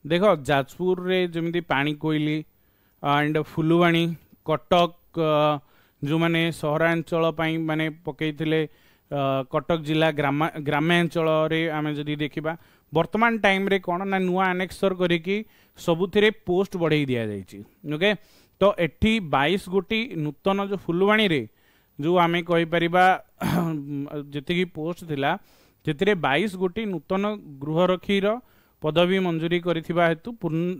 देख जाजपुर रे जमी पानी कोइली एंड फुलवाणी कटक जो मैंने सहरांचल माने पकईले कटक जिला ग्रामांचल आम जदि देखा वर्तमान टाइम रे कौन ना नुआ आनेक्सर करिकी सबुथिरे पोस्ट बढ़ाई दि जाइए। ओके तो एठी 22 गोटी नूतन जो फुलवाणी रे जो आम कहीपर जी पोस्ट थिला से 22 गोटी नूतन गृहरक्षीर पदवी मंजूरी करिथिबा हेतु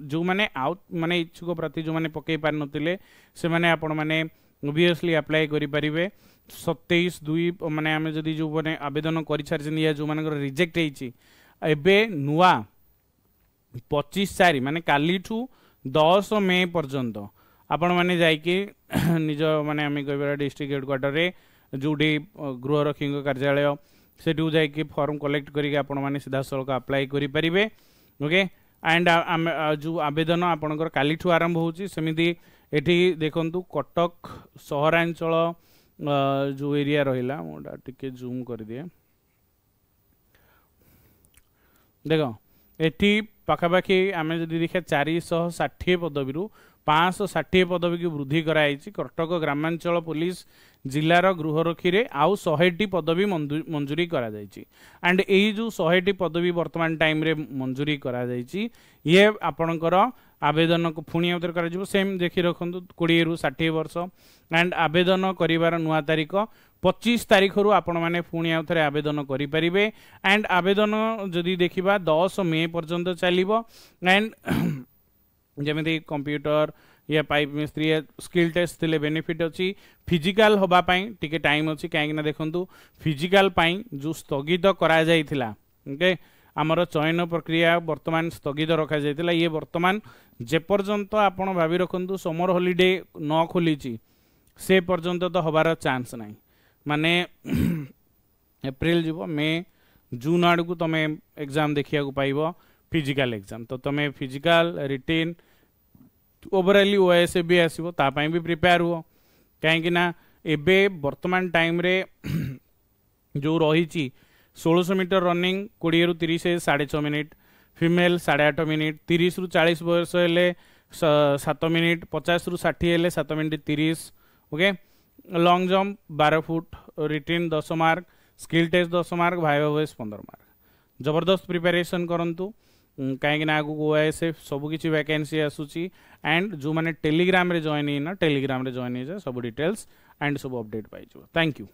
जो माने आउट माने इच्छुक प्रार्थी जो माने पकई पार नथिले से माने आपण माने ओबियसली अप्लाई करि परिबे 27/2 माने आमे जदि जो माने आवेदन करि छारछन या जो मानकर रिजेक्ट हेछि एबे नुआ 25/4 माने कालीठू 10 मे पर्यंत आपण माने जाइके निज माने आमे कहबा डिस्ट्रिक्ट हेडक्वार्टर रे जोडी गृहरक्षी कार्यालय सेठू जाइके फॉर्म कलेक्ट करिके आपण माने सीधा सळक अप्लाई करि परिबे। ओके एंड जो आवेदन आपणकर कालीठू आरंभ होची सेमिति एठी देखंतु कटक सहरांचल जो एरिया रहिला मोडा टिके जूम कर दिए देखो एठी पाखापाखि आमे जदि देखा 460 पदवी 560 पदवी की वृद्धि कराई कटक ग्रामांचल पुलिस जिलार गृहरक्षी रे आउ 100टी पदवी मंजूरी करा जाइछि एंड एही जो 100टी पदवी वर्तमान टाइम रे मंजूरी करा जाइछि ये आपणकर आवेदन को पुणी अवतर करा सेम देखि रखंतु 20 रु 60 वर्ष एंड आवेदन करिवार नुआ तारीख 25 तारीख रु आपण माने पुणी अवतर आवेदन करि परिबे एंड आवेदन जदि देखिबा 10 मे पर्यंत चलिबो एंड जमी कंप्यूटर या पाइप मिस्त्री स्किल टेस्ट थिले बेनिफिट अच्छी फिजिकल होबा पाई टिके टाइम अच्छी कहीं देखंतु फिजिकल पाई जो स्थगित करा जाइथिला ओके आमर चयन प्रक्रिया वर्तमान स्थगित रखा जाइथिला ये वर्तमान जे पर्यंत आपण भाबी रखंतु समर हॉलिडे न खोलीची से पर्यंत तो हबार चांस नहीं माने एप्रिल जीवो मे जून आड़ को तमे एग्जाम देखिया को पाइबो फिजिकल एग्जाम तो तमे फिजिकल रिटेन ओवरऑली ओएसए भी आसीबो ता पई भी प्रिपेयर हो कहीं ना एबे वर्तमान टाइम रे जो रही 1600 मीटर रनिंग 20 रु 30 6.5 मिनिट फीमेल 8.5 मिनिट 30 रु 40 वर्ष हेले 7 मिनिट 50 रु 60 हेले 7 minute 30 okay long jump 12 foot written 10 mark skill test 10 mark viva voce 15 mark जबरदस्त प्रिपरेशन करंतु कहीं आगु ओएसएफ सब किसी वैकेंसी आसूची एंड जो मैंने टेलीग्राम रे जॉइन ना टेलीग्राम रे जॉइन हो सब डिटेल्स एंड सब अपडेट पाई। Thank you.